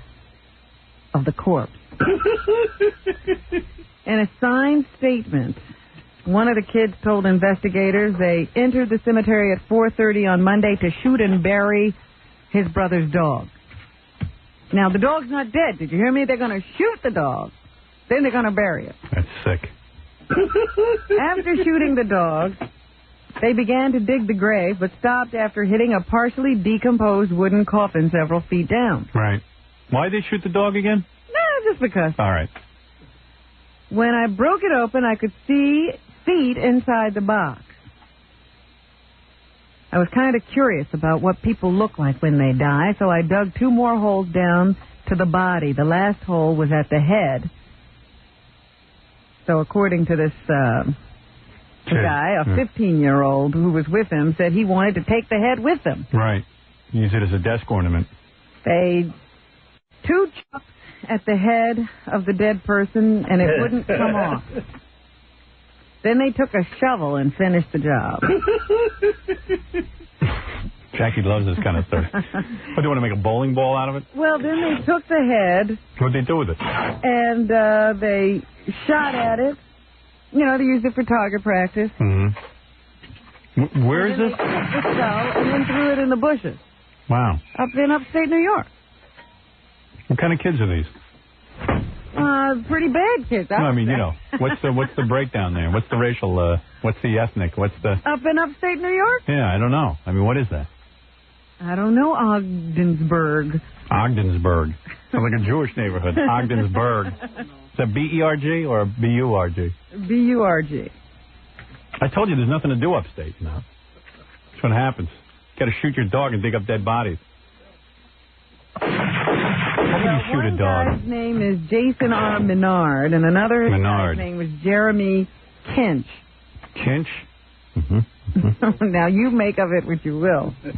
Speaker 2: of the corpse. In a signed statement, one of the kids told investigators they entered the cemetery at 4:30 on Monday to shoot and bury his brother's dog. Now, the dog's not dead. Did you hear me? They're going to shoot the dog. Then they're going to bury it.
Speaker 1: That's sick.
Speaker 2: After shooting the dog, they began to dig the grave, but stopped after hitting a partially decomposed wooden coffin several feet down.
Speaker 1: Right. Why'd they shoot the dog again?
Speaker 2: No, just because.
Speaker 1: All right.
Speaker 2: When I broke it open, I could see feet inside the box. I was kind of curious about what people look like when they die, so I dug 2 more holes down to the body. The last hole was at the head. So according to this guy, a 15-year-old who was with him, said he wanted to take the head with him.
Speaker 1: Right. Use it as a desk ornament.
Speaker 2: They 2 chops at the head of the dead person, and it wouldn't come off. Then they took a shovel and finished the job.
Speaker 1: Jackie loves this kind of stuff. What, do you want to make a bowling ball out of it?
Speaker 2: Well, then they took the head.
Speaker 1: What'd they do with it?
Speaker 2: And they shot at it. You know, they used it for target practice.
Speaker 1: Mm-hmm. Where is this?
Speaker 2: They took the skull and then threw it in the bushes.
Speaker 1: Wow.
Speaker 2: Up in upstate New York.
Speaker 1: What kind of kids are these?
Speaker 2: Pretty bad kids.
Speaker 1: I mean, you know, what's the breakdown there? What's the racial, what's the ethnic, what's the...
Speaker 2: Up in upstate New York?
Speaker 1: Yeah, I don't know. I mean, what is that?
Speaker 2: I don't know, Ogdensburg.
Speaker 1: Ogdensburg. Sounds like a Jewish neighborhood. Ogdensburg. Is that B-E-R-G or B-U-R-G?
Speaker 2: B-U-R-G.
Speaker 1: I told you there's nothing to do upstate, you know. That's what happens. Got to shoot your dog and dig up dead bodies. How can you shoot a dog?
Speaker 2: One guy's name is Jason R. Menard, and another guy's name was Jeremy Kinch.
Speaker 1: Kinch? Mm-hmm. Mm-hmm.
Speaker 2: Now, you make of it what you will.
Speaker 1: It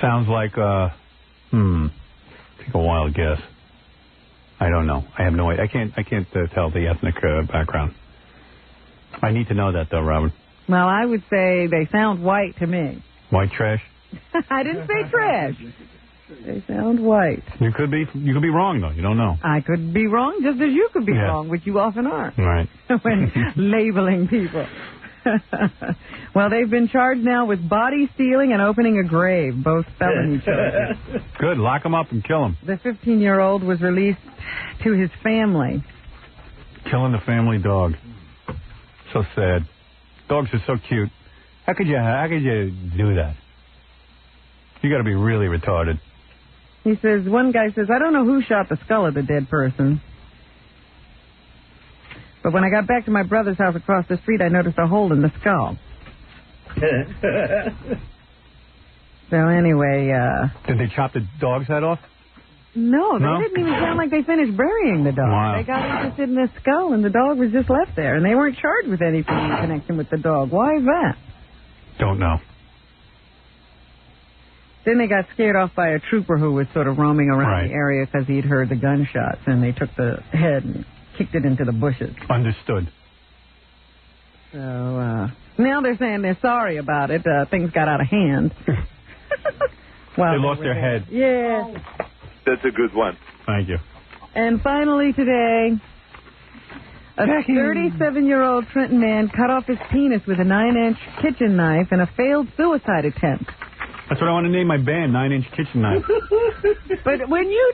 Speaker 1: sounds like, Take a wild guess. I don't know. I have no idea. I can't tell the ethnic background. I need to know that, though, Robin.
Speaker 2: Well, I would say they sound white to me.
Speaker 1: White trash?
Speaker 2: I didn't say trash. They sound white.
Speaker 1: You could be wrong, though. You don't know.
Speaker 2: I could be wrong just as you could be wrong, which you often are.
Speaker 1: Right.
Speaker 2: When labeling people. Well, they've been charged now with body stealing and opening a grave, both felony charges.
Speaker 1: Good. Lock them up and kill them.
Speaker 2: The 15-year-old was released to his family.
Speaker 1: Killing the family dog. So sad. Dogs are so cute. How could you do that? You got to be really retarded.
Speaker 2: He says, one guy says, I don't know who shot the skull of the dead person. But when I got back to my brother's house across the street, I noticed a hole in the skull. So anyway,
Speaker 1: Did they chop the dog's head off?
Speaker 2: No, they didn't even sound like they finished burying the dog.
Speaker 1: Wow.
Speaker 2: They got interested in the skull, and the dog was just left there. And they weren't charged with anything in connection with the dog. Why is that?
Speaker 1: Don't know.
Speaker 2: Then they got scared off by a trooper who was sort of roaming around the area because he'd heard the gunshots, and they took the head and kicked it into the bushes.
Speaker 1: Understood.
Speaker 2: So now they're saying they're sorry about it. Things got out of hand.
Speaker 1: They lost their head.
Speaker 2: Yeah.
Speaker 14: That's a good one.
Speaker 1: Thank you.
Speaker 2: And finally today, a 37-year-old Trenton man cut off his penis with a 9-inch kitchen knife in a failed suicide attempt.
Speaker 1: That's what I want to name my band, 9-Inch Kitchen Knife.
Speaker 2: But when you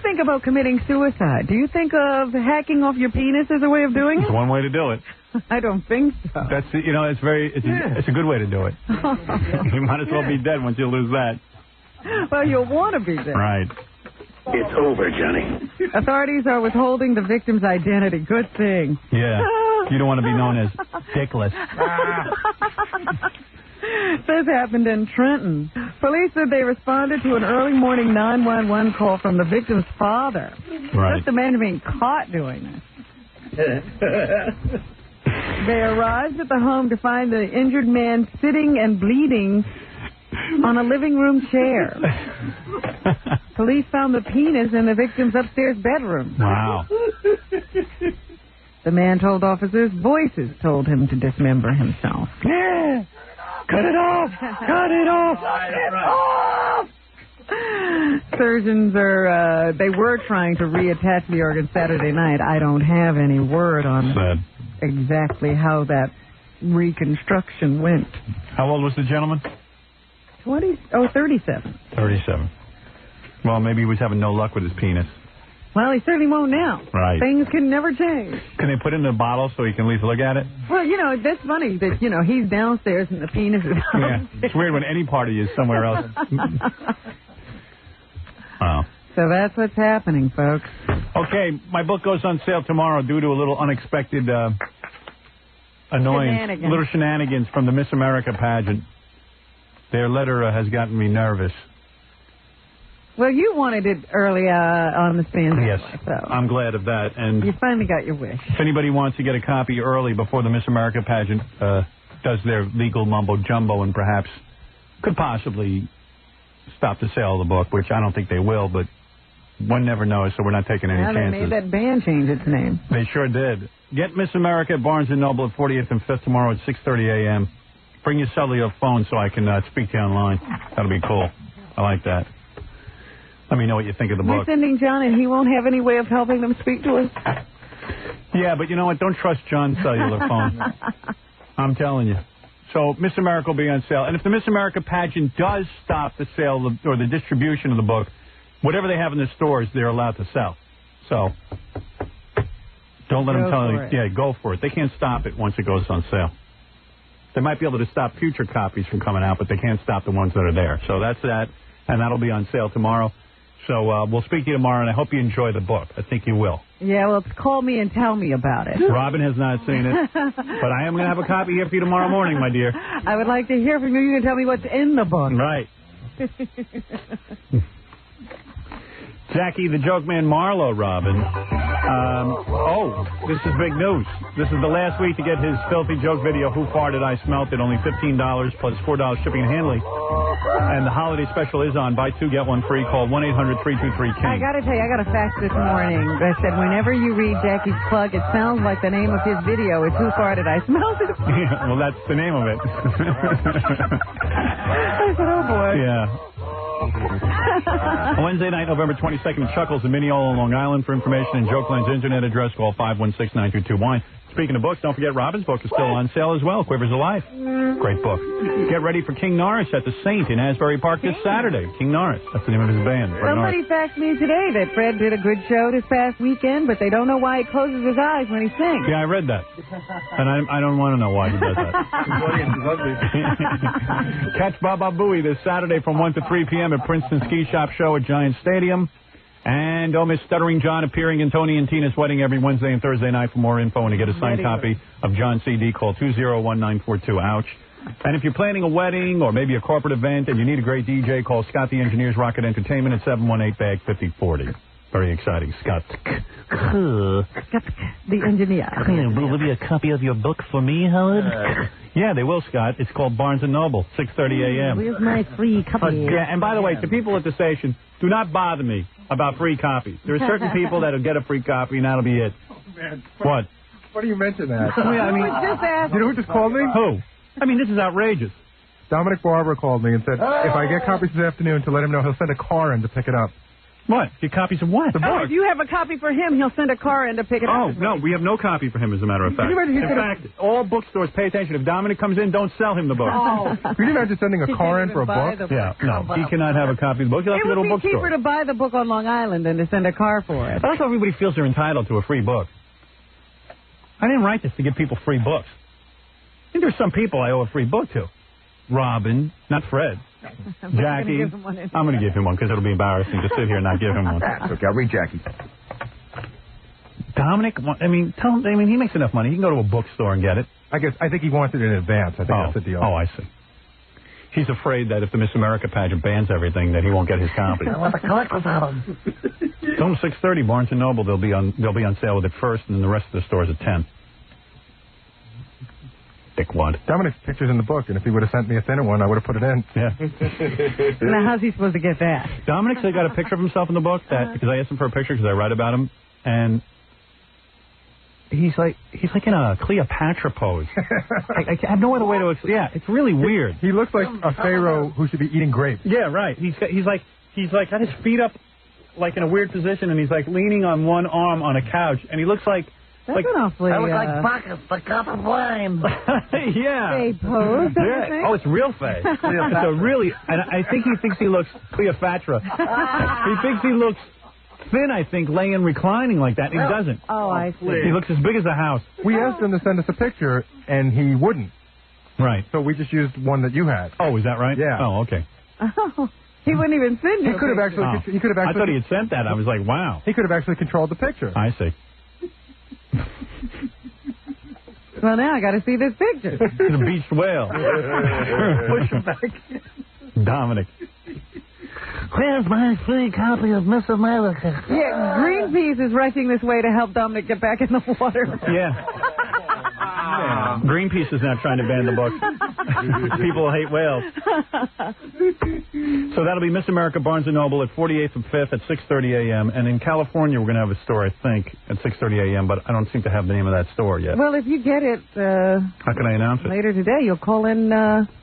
Speaker 2: think about committing suicide, do you think of hacking off your penis as a way of doing it?
Speaker 1: It's one way to do it.
Speaker 2: I don't think so.
Speaker 1: That's it's a good way to do it. You might as well be dead once you lose that.
Speaker 2: Well, you'll want to be dead.
Speaker 1: Right.
Speaker 14: It's over, Johnny.
Speaker 2: Authorities are withholding the victim's identity. Good thing.
Speaker 1: Yeah. You don't want to be known as dickless.
Speaker 2: This happened in Trenton. Police said they responded to an early morning 911 call from the victim's father.
Speaker 1: Right.
Speaker 2: Just imagine being caught doing this. They arrived at the home to find the injured man sitting and bleeding on a living room chair. Police found the penis in the victim's upstairs bedroom.
Speaker 1: Wow.
Speaker 2: The man told officers voices told him to dismember himself.
Speaker 1: Yeah! Cut it off! Cut it off! Cut it off!
Speaker 2: Surgeons they were trying to reattach the organ Saturday night. I don't have any word on exactly how that reconstruction went.
Speaker 1: How old was the gentleman?
Speaker 2: 37.
Speaker 1: 37. Well, maybe he was having no luck with his penis.
Speaker 2: Well, he certainly won't now.
Speaker 1: Right.
Speaker 2: Things can never change.
Speaker 1: Can they put it in a bottle so he can at least look at it?
Speaker 2: Well, that's funny that, he's downstairs and the penis is downstairs.
Speaker 1: Yeah. It's weird when any party is somewhere else. Wow.
Speaker 2: So that's what's happening, folks.
Speaker 1: Okay, my book goes on sale tomorrow due to a little unexpected annoyance. Little shenanigans from the Miss America pageant. Their letter has gotten me nervous.
Speaker 2: Well, you wanted it early on the stand.
Speaker 1: Yes,
Speaker 2: so
Speaker 1: I'm glad of that. And
Speaker 2: you finally got your wish.
Speaker 1: If anybody wants to get a copy early before the Miss America pageant does their legal mumbo-jumbo and perhaps could possibly stop the sale of the book, which I don't think they will, but one never knows, so we're not taking any chances.
Speaker 2: They made that band change its name.
Speaker 1: They sure did. Get Miss America at Barnes & Noble at 40th and 5th tomorrow at 6:30 a.m. Bring your cellular phone so I can speak to you online. That'll be cool. I like that. Let me know what you think of the book.
Speaker 2: We're sending John, and he won't have any way of helping them speak to us.
Speaker 1: Yeah, but you know what? Don't trust John's cellular phone. I'm telling you. So Miss America will be on sale. And if the Miss America pageant does stop the sale or the distribution of the book, whatever they have in the stores, they're allowed to sell. So don't let them tell you. Yeah, go for it. They can't stop it once it goes on sale. They might be able to stop future copies from coming out, but they can't stop the ones that are there. So that's that, and that'll be on sale tomorrow. So we'll speak to you tomorrow, and I hope you enjoy the book. I think you will.
Speaker 2: Yeah, well, call me and tell me about it.
Speaker 1: Robin has not seen it, but I am going to have a copy here for you tomorrow morning, my dear.
Speaker 2: I would like to hear from you. You can tell me what's in the book.
Speaker 1: Right. Jackie, the joke man Marlowe, Robin. This is big news. This is the last week to get his filthy joke video, Who Farted I Smelt It, only $15 plus $4 shipping and handling. And the holiday special is on. Buy two, get one free. Call 1-800-323-KING.
Speaker 2: I got to tell you, I got a fax this morning that said whenever you read Jackie's plug, it sounds like the name of his video. It's Who Farted I Smelt It.
Speaker 1: Yeah, well, that's the name of it.
Speaker 2: I said, oh, boy.
Speaker 1: Yeah. Wednesday night, November 22nd, Chuckles in Mineola, Long Island. For information and Jokeland's internet address, call 516-922-WINE. Speaking of books, don't forget Robin's book is still on sale as well, Quivers of Life. Great book. Get ready for King Norris at the Saint in Asbury Park this Saturday. King Norris, that's the name of his band.
Speaker 2: Somebody faxed me today that Fred did a good show this past weekend, but they don't know why he closes his eyes when he sings.
Speaker 1: Yeah, I read that. And I don't want to know why he does that. Catch Baba Booey this Saturday from 1 to 3 p.m. at Princeton Ski Shop Show at Giant Stadium. And don't miss Stuttering John appearing in Tony and Tina's wedding every Wednesday and Thursday night. For more info and to get a signed copy of John's CD, call 201-942-OUCH. And if you're planning a wedding or maybe a corporate event and you need a great DJ, call Scott the Engineer's Rocket Entertainment at 718-BAG-5040. Very exciting, Scott.
Speaker 2: Scott the Engineer.
Speaker 1: Will there be a copy of your book for me, Howard? Yeah, they will, Scott. It's called Barnes & Noble, 6:30 a.m.
Speaker 2: Where's my free copy?
Speaker 1: Yeah, and by the way, to people at the station, do not bother me about free copies. There are certain people that'll get a free copy, and that'll be it.
Speaker 16: Oh, man.
Speaker 1: What?
Speaker 16: Why do you mention that?
Speaker 1: I mean,
Speaker 16: you know who just called me?
Speaker 1: Who? I mean, this is outrageous.
Speaker 16: Dominic Barber called me and said if I get copies this afternoon to let him know he'll send a car in to pick it up.
Speaker 1: What? Get copies of what?
Speaker 16: The book.
Speaker 2: If you have a copy for him, he'll send a car in to pick it up.
Speaker 1: Oh, no, we have no copy for him, as a matter of fact. In fact, all bookstores, pay attention. If Dominic comes in, don't sell him the book.
Speaker 2: Oh.
Speaker 16: Can you imagine sending a car in for a book?
Speaker 1: Yeah, no, he cannot have a copy of the book. He'll have to go to a
Speaker 2: It would be
Speaker 1: bookstore.
Speaker 2: cheaper to buy the book on Long Island than to send a car for it.
Speaker 1: That's why everybody feels they're entitled to a free book. I didn't write this to give people free books. I think there's some people I owe a free book to. Robin, not Fred. Jackie, I'm going to give him one because it'll be embarrassing to sit here and not give him one.
Speaker 4: Okay, I'll read Jackie.
Speaker 1: Dominic, I mean, he makes enough money. He can go to a bookstore and get it.
Speaker 16: I think he wants it in advance. I think that's the deal.
Speaker 1: Oh, I see. He's afraid that if the Miss America pageant bans everything, that he won't get his copy.
Speaker 17: I want the collector's album.
Speaker 1: Tell him 6:30, Barnes & Noble. They'll be on sale with it first, and then the rest of the stores at 10. Dickwad.
Speaker 16: Dominic's picture's in the book, and if he would have sent me a thinner one, I would have put it in.
Speaker 1: Yeah.
Speaker 2: Now, how's he supposed to get that?
Speaker 1: Dominic's got a picture of himself in the book because I asked him for a picture because I write about him, and he's like in a Cleopatra pose. I have no other way to explain. Yeah, it's really weird.
Speaker 16: He looks like a pharaoh who should be eating grapes.
Speaker 1: Yeah, right. He's like got his feet up like in a weird position, and he's like leaning on one arm on a couch, and he looks like.
Speaker 2: That's an awfully...
Speaker 17: I look like Bacchus, the cup of wine.
Speaker 1: Yeah.
Speaker 2: Fake pose,
Speaker 1: yeah. Oh, it's real fake. It's a really... And I think he thinks he looks Cleopatra. He thinks he looks thin, I think, laying reclining like that. And he doesn't.
Speaker 2: Oh, I see.
Speaker 1: He looks as big as a house.
Speaker 16: We asked him to send us a picture, and he wouldn't.
Speaker 1: Right.
Speaker 16: So we just used one that you had.
Speaker 1: Oh, is that right?
Speaker 16: Yeah.
Speaker 1: Oh, okay.
Speaker 2: Oh, he wouldn't even send you.
Speaker 16: He could have actually...
Speaker 1: Oh.
Speaker 16: He could have actually...
Speaker 1: I thought he had sent that. I was like, wow.
Speaker 16: He could have actually controlled the picture.
Speaker 1: I see.
Speaker 2: Well, now I got to see this picture.
Speaker 1: The beached whale. Push him back. Dominic.
Speaker 17: Where's my free copy of Miss America?
Speaker 2: Yeah, Greenpeace is rushing this way to help Dominic get back in the water.
Speaker 1: Yeah. Greenpeace is now trying to ban the book. People hate whales. So that'll be Miss America, Barnes & Noble at 48th and 5th at 6:30 a.m. And in California, we're going to have a store, I think, at 6:30 a.m., but I don't seem to have the name of that store yet.
Speaker 2: Well, if you get it
Speaker 1: how can I announce it?
Speaker 2: Later today, you'll call in...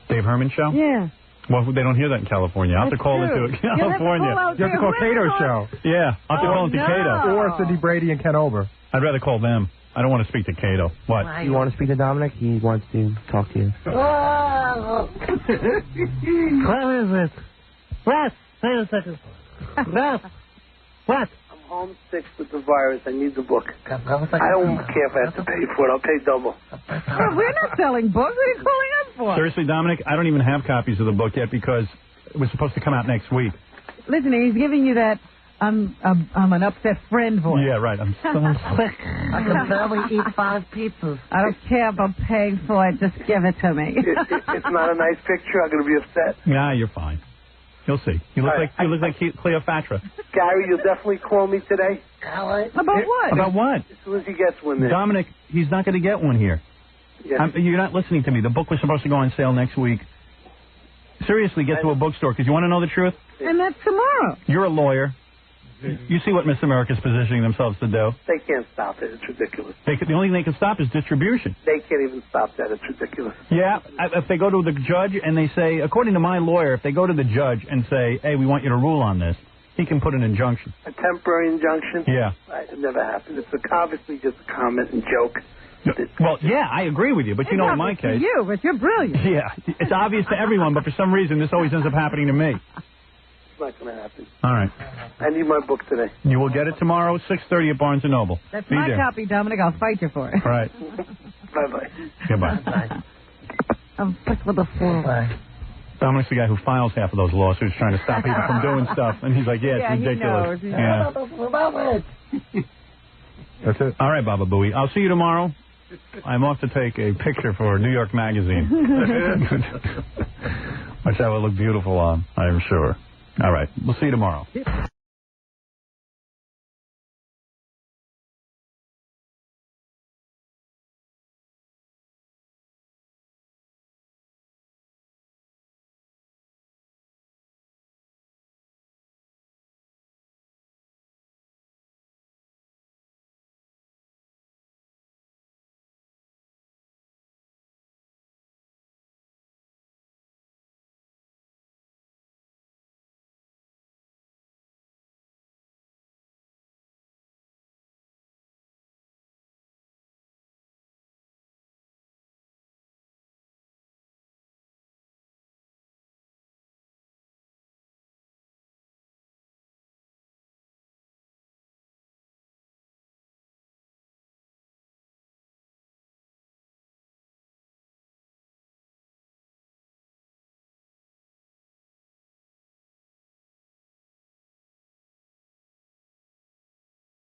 Speaker 1: Dave Herman Show?
Speaker 2: Yeah.
Speaker 1: Well, they don't hear that in California. I'll have to call into California.
Speaker 16: You have to call Cato's show.
Speaker 1: Yeah, I'll have to call into Cato.
Speaker 16: Or Cindy Brady and Ken Ober.
Speaker 1: I'd rather call them. I don't want to speak to Cato. What?
Speaker 18: You want to speak to Dominic? He wants to talk to you.
Speaker 17: What is it? What? Wait a second. What?
Speaker 19: I'm homesick with the virus. I need the book. I don't care if I have to pay for it. I'll pay double.
Speaker 2: Well, we're not selling books. What are you calling us for?
Speaker 1: Seriously, Dominic, I don't even have copies of the book yet because it was supposed to come out next week.
Speaker 2: Listen, he's giving you that I'm an upset friend voice.
Speaker 1: Yeah, right. I'm so
Speaker 17: sick. I can barely eat 5 pizzas.
Speaker 2: I don't care if I'm paying for it. Just give it to me.
Speaker 19: It's not a nice picture. I'm going to be upset.
Speaker 1: Yeah, you're fine. You'll see. You look like Cleopatra.
Speaker 19: Gary, you'll definitely call me today.
Speaker 2: About what?
Speaker 1: About what?
Speaker 19: As soon as he gets one there.
Speaker 1: Dominic, he's not going to get one here.
Speaker 19: Yes.
Speaker 1: You're not listening to me. The book was supposed to go on sale next week. Seriously, get to a bookstore, because you want to know the truth?
Speaker 2: And that's tomorrow.
Speaker 1: You're a lawyer. You see what Miss America's positioning themselves to do.
Speaker 19: They can't stop it. It's ridiculous.
Speaker 1: The only thing they can stop is distribution.
Speaker 19: They can't even stop that. It's ridiculous.
Speaker 1: Yeah, if they go to the judge and they say, according to my lawyer, if they go to the judge and say, hey, we want you to rule on this, he can put an injunction.
Speaker 19: A temporary injunction?
Speaker 1: Yeah.
Speaker 19: It never happened. It's obviously just a comment and joke.
Speaker 1: Well, yeah, I agree with you, but you know in my case...
Speaker 2: It's you, but you're brilliant.
Speaker 1: Yeah, it's obvious to everyone, but for some reason this always ends up happening to me.
Speaker 19: It's not going to happen.
Speaker 1: All right.
Speaker 19: I need my book today.
Speaker 1: You will get it tomorrow, 6:30 at Barnes & Noble.
Speaker 2: That's
Speaker 1: Be
Speaker 2: my
Speaker 1: there.
Speaker 2: copy, Dominic. I'll fight you for it.
Speaker 1: All right.
Speaker 19: Bye-bye.
Speaker 1: Goodbye.
Speaker 2: I'm put with a fool.
Speaker 1: Dominic's the guy who files half of those lawsuits trying to stop people from doing stuff, and he's like, yeah, it's ridiculous.
Speaker 2: He knows.
Speaker 1: Yeah. That's it. All right, Baba Booey. I'll see you tomorrow. I'm off to take a picture for New York Magazine. Which I will look beautiful on, I'm sure. All right. We'll see you tomorrow.